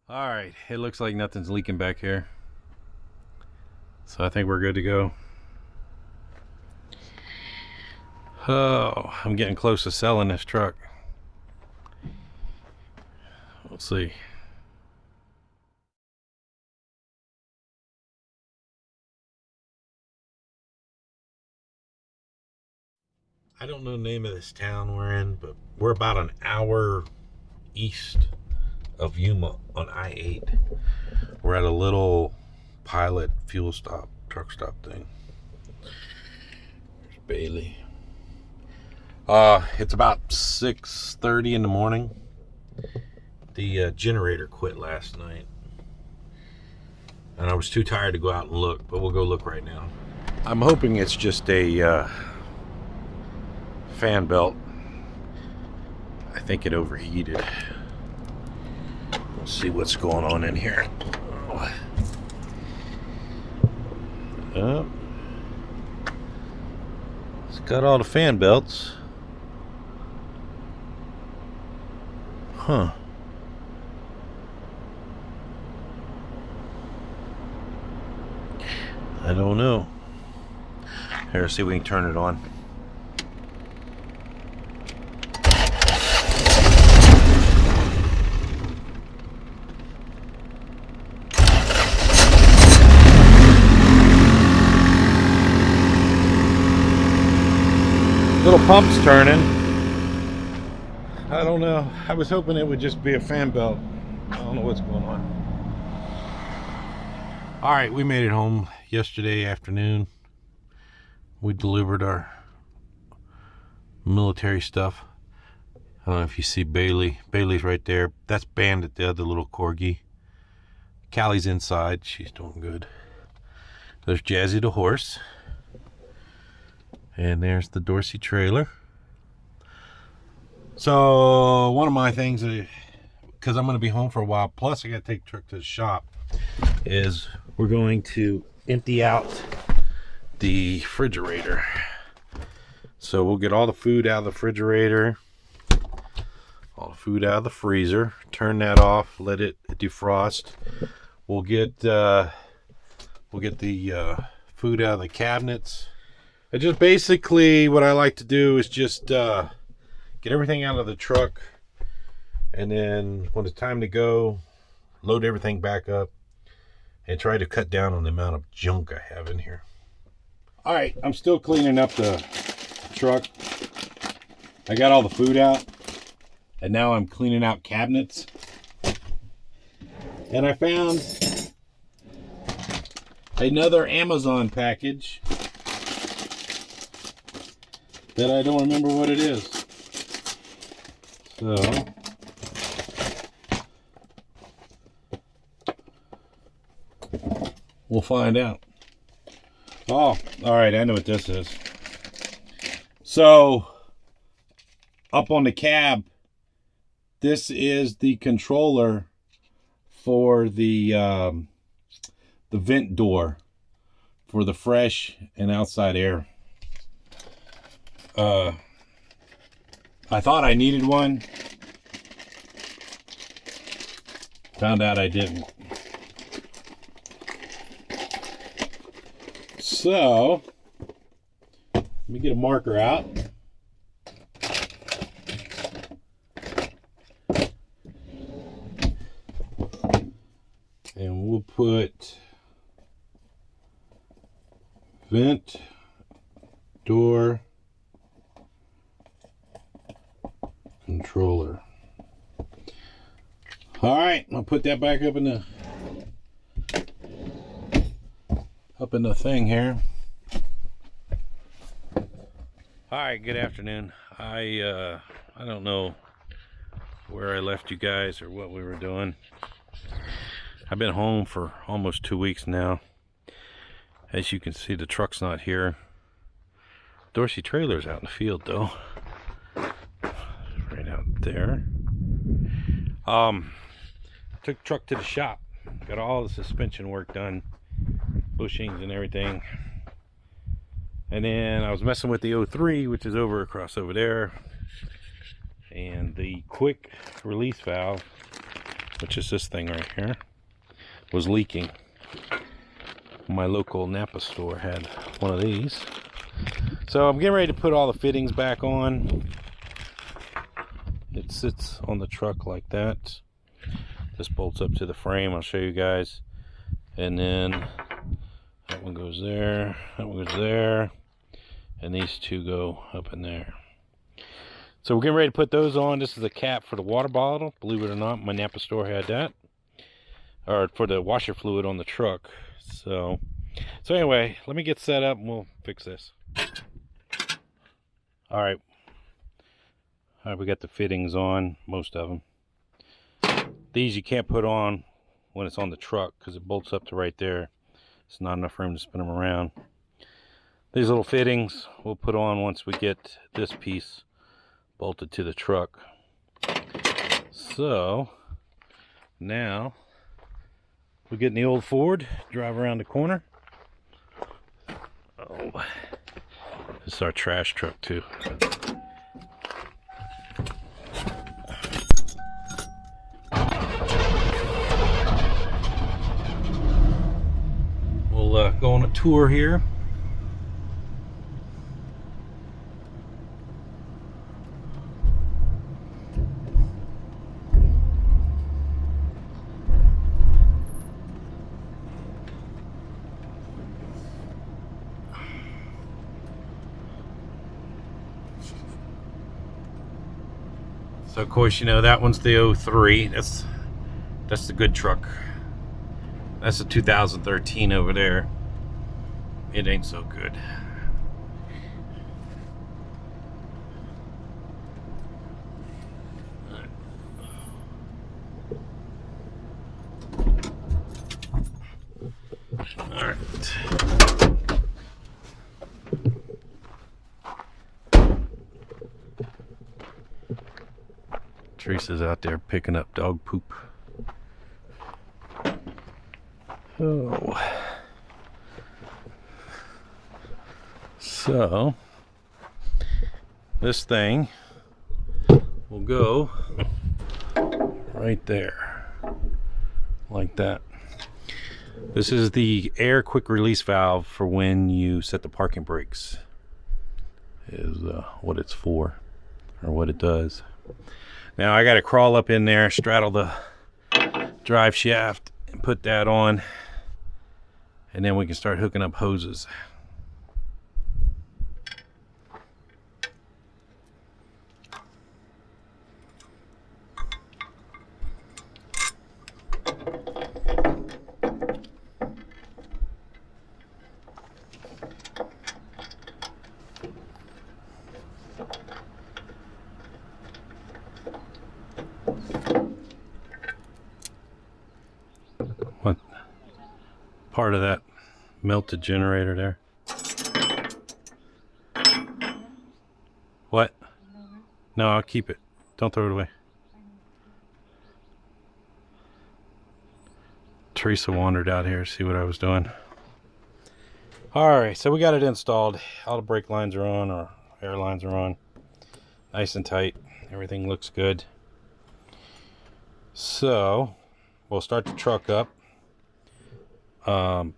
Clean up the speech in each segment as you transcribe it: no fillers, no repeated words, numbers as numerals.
All right, it looks like nothing's leaking back here, so I think we're good to go. Oh, I'm getting close to selling this truck. We'll see. I don't know the name of this town we're in, but we're about an hour east of Yuma on I-8. We're at a little pilot fuel stop, truck stop thing. There's Bailey. It's about 6:30 in the morning. The generator quit last night, and I was too tired to go out and look, but we'll go look right now. I'm hoping it's just a fan belt. I think it overheated. Let's see what's going on in here. It's got all the fan belts. Huh. I don't know. Here, see if we can turn it on. Little pump's turning. I don't know. I was hoping it would just be a fan belt. I don't know what's going on. All right, we made it home yesterday afternoon. We delivered our military stuff. I don't know if you see Bailey. Bailey's right there. That's Bandit, the other little corgi. Callie's inside. She's doing good. There's Jazzy the horse. And there's the Dorsey trailer. So one of my things, because I'm going to be home for a while, plus I got to take the truck to the shop, is we're going to empty out the refrigerator. So we'll get all the food out of the refrigerator, all the food out of the freezer, turn that off, let it defrost. We'll get the food out of the cabinets. And just basically what I like to do is just get everything out of the truck, and then when it's time to go, load everything back up and try to cut down on the amount of junk I have in here. All right, I'm still cleaning up the truck. I got all the food out, and now I'm cleaning out cabinets. And I found another Amazon package that I don't remember what it is. So we'll find out. Oh, all right, I know what this is. So up on the cab, this is the controller for the vent door for the fresh and outside air. I thought I needed one. Found out I didn't. So, let me get a marker out. And we'll put vent door controller. All right, I'll put that back up in the thing here. All right, good afternoon. I don't know where I left you guys or what we were doing. I've been home for almost 2 weeks now. As you can see, the truck's not here. Dorsey trailer's out in the field though. Right out there. Took the truck to the shop. Got all the suspension work done, bushings and everything. And then I was messing with the 03, which is across over there, and the quick release valve which is this thing right here, was leaking. My local Napa store had one of these. So I'm getting ready to put all the fittings back on. It sits on the truck like that. This bolts up to the frame. I'll show you guys. And then that one goes there, that one goes there, and these two go up in there. So we're getting ready to put those on. This is a cap for the water bottle. Believe it or not, my Napa store had that. Or for the washer fluid on the truck. So anyway, let me get set up and we'll fix this. Alright, we got the fittings on, most of them. These you can't put on when it's on the truck because it bolts up to right there. It's not enough room to spin them around. These little fittings we'll put on once we get this piece bolted to the truck. So now we get in the old Ford, drive around the corner. Oh, this is our trash truck too. We'll go on a tour here. So of course, you know, that one's the 03. That's the good truck. That's the 2013 over there. It ain't so good. All right. Teresa's out there picking up dog poop. Oh. So, this thing will go right there, like that. This is the air quick release valve for when you set the parking brakes, is what it's for, or what it does. Now I got to crawl up in there, straddle the drive shaft, and put that on, and then we can start hooking up hoses. What part of that melted generator there? What? No, I'll keep it. Don't throw it away. Teresa wandered out here to see what I was doing. Alright, so we got it installed. All the brake lines are on, or air lines are on. Nice and tight. Everything looks good. So, we'll start the truck up.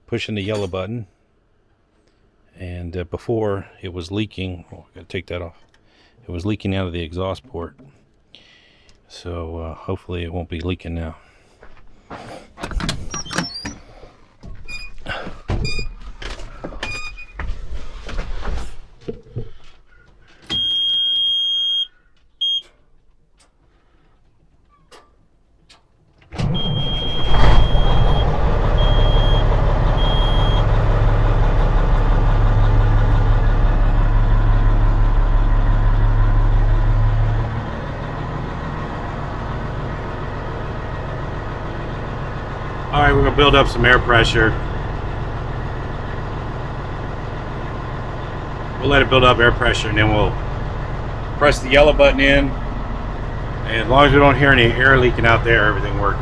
Pushing the yellow button, and before it was leaking. Oh, I gotta take that off. It was leaking out of the exhaust port, so hopefully it won't be leaking now. Alright, we're going to build up some air pressure. We'll let it build up air pressure, and then we'll press the yellow button in. And as long as we don't hear any air leaking out there, everything works.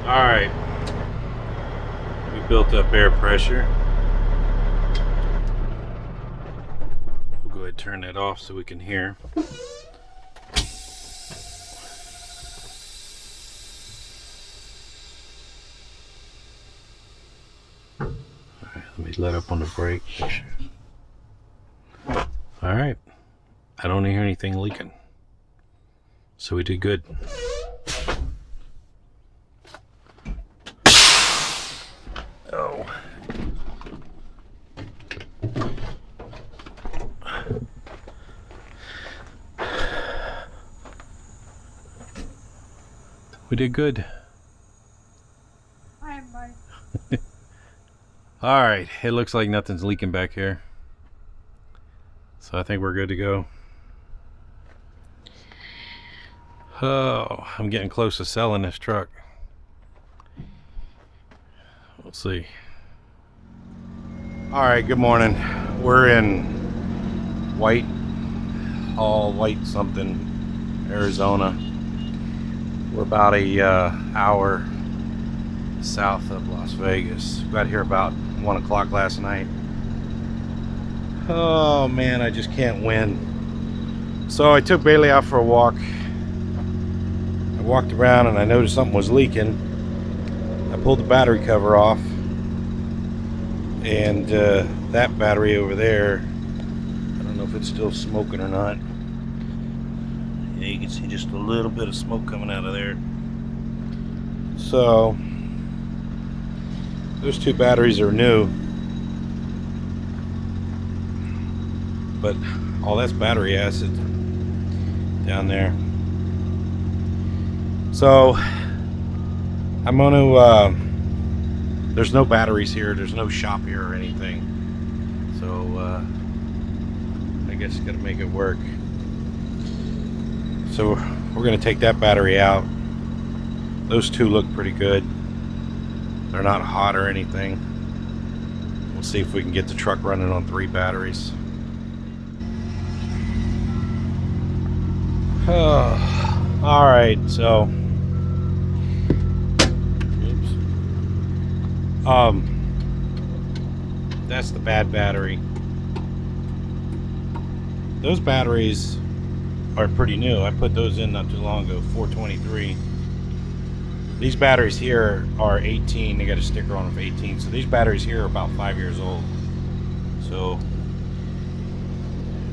Alright. We built up air pressure. We'll go ahead and turn that off so we can hear. Let me let up on the brake. All right. I don't hear anything leaking. So we did good. Oh. We did good. Hi, Mike. All right. It looks like nothing's leaking back here. So I think we're good to go. Oh, I'm getting close to selling this truck. We'll see. All right, good morning. We're in White something, Arizona. We're about a hour south of Las Vegas. Got here about 1 o'clock last night. Oh man, I just can't win. So I took Bailey out for a walk. I walked around and I noticed something was leaking. I pulled the battery cover off, and that battery over there, I don't know if it's still smoking or not. Yeah, you can see just a little bit of smoke coming out of there. So those two batteries are new, but all that's battery acid down there. So I'm gonna there's no batteries here, there's no shop here or anything, so I guess gotta make it work. So we're gonna take that battery out. Those two look pretty good. They're not hot or anything. We'll see if we can get the truck running on 3 batteries. All right, so that's the bad battery. Those batteries are pretty new. I put those in not too long ago, 423. These batteries here are 18. They got a sticker on them for 18. So these batteries here are about 5 years old. So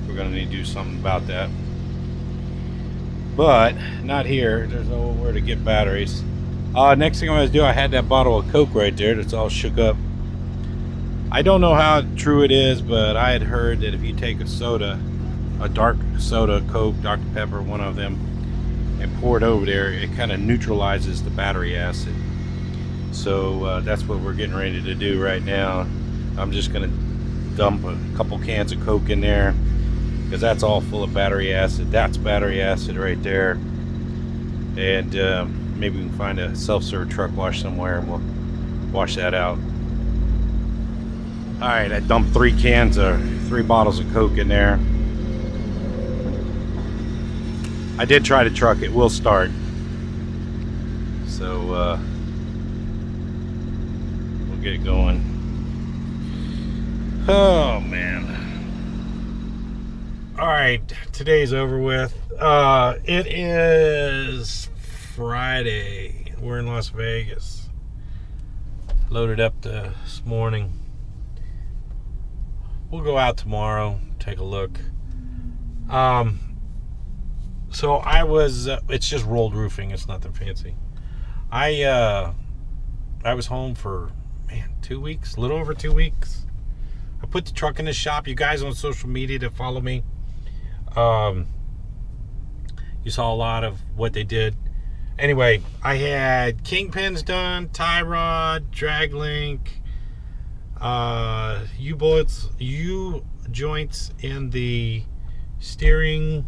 we're gonna need to do something about that. But not here. There's nowhere to get batteries. Next thing I'm going to do, I had that bottle of Coke right there that's all shook up. I don't know how true it is, but I had heard that if you take a soda, a dark soda, Coke, Dr. Pepper, one of them, and pour it over there, it kind of neutralizes the battery acid. So that's what we're getting ready to do right now. I'm just going to dump a couple cans of Coke in there, because that's all full of battery acid. That's battery acid right there. And maybe we can find a self-serve truck wash somewhere and we'll wash that out. All right, I dumped 3 bottles of Coke in there. I did try the truck. It will start. So we'll get it going. Oh man. All right, today's over with. It is Friday. We're in Las Vegas. Loaded up this morning. We'll go out tomorrow, take a look. So I was, it's just rolled roofing. It's nothing fancy. I was home for, 2 weeks, a little over 2 weeks. I put the truck in the shop. You guys on social media that follow me, you saw a lot of what they did. Anyway, I had kingpins done, tie rod, drag link, U-joints in the steering,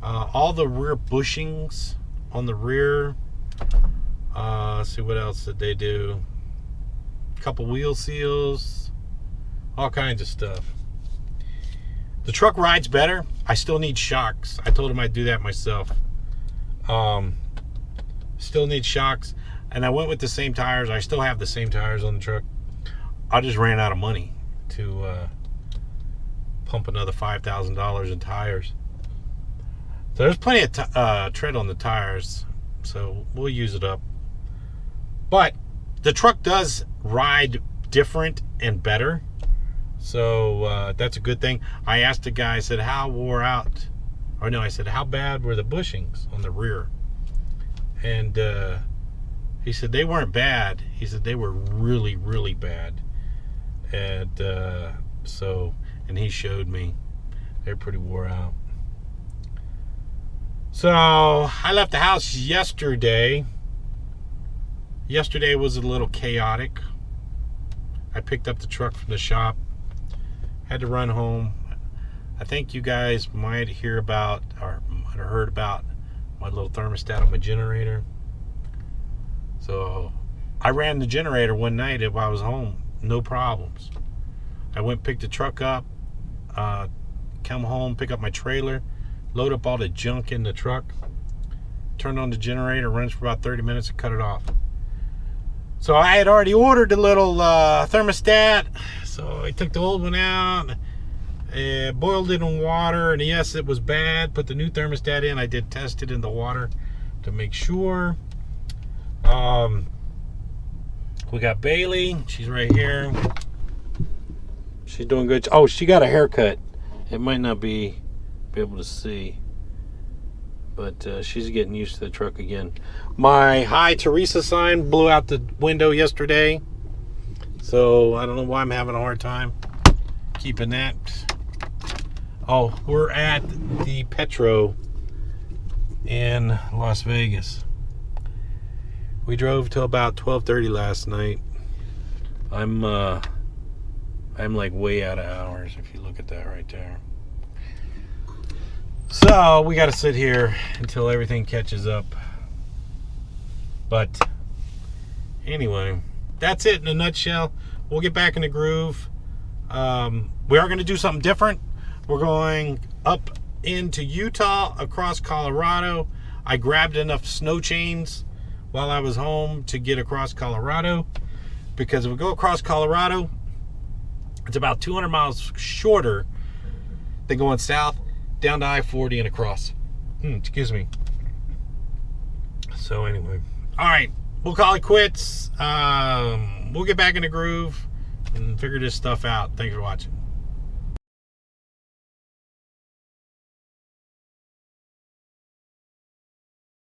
all the rear bushings on the rear. Let's see, what else did they do? A couple wheel seals, all kinds of stuff. The truck rides better. I still need shocks. I told him I'd do that myself. Still need shocks. And I went with the same tires. I still have the same tires on the truck. I just ran out of money to pump another $5,000 in tires. So there's plenty of tread on the tires. So we'll use it up. But the truck does ride different and better. So that's a good thing. I asked the guy, I said, how wore out, or no, I said, how bad were the bushings on the rear? And he said they weren't bad. He said they were really, really bad. And and he showed me they're pretty wore out. So I left the house yesterday. Yesterday was a little chaotic. I picked up the truck from the shop, had to run home. I think you guys might hear about, or might have heard about, my little thermostat on my generator. So I ran the generator one night while I was home, no problems. I went pick the truck up, come home, pick up my trailer, load up all the junk in the truck, turn on the generator, runs for about 30 minutes and cut it off. So I had already ordered the little thermostat, so I took the old one out, boiled it in water, and yes, it was bad. Put the new thermostat in. I did test it in the water to make sure. We got Bailey. She's right here. She's doing good. Oh, she got a haircut. It might not be able to see, but she's getting used to the truck again. My Hi Teresa sign blew out the window yesterday, so I don't know why I'm having a hard time keeping that. Oh, we're at the Petro in Las Vegas. We drove till about 12:30 last night. I'm like way out of hours if you look at that right there. So we got to sit here until everything catches up. But anyway, that's it in a nutshell. We'll get back in the groove. We are going to do something different. We're going up into Utah, across Colorado. I grabbed enough snow chains while I was home to get across Colorado, because if we go across Colorado, it's about 200 miles shorter than going south down to I-40 and across. Excuse me. So anyway, all right, we'll call it quits. We'll get back in the groove and figure this stuff out. Thanks for watching.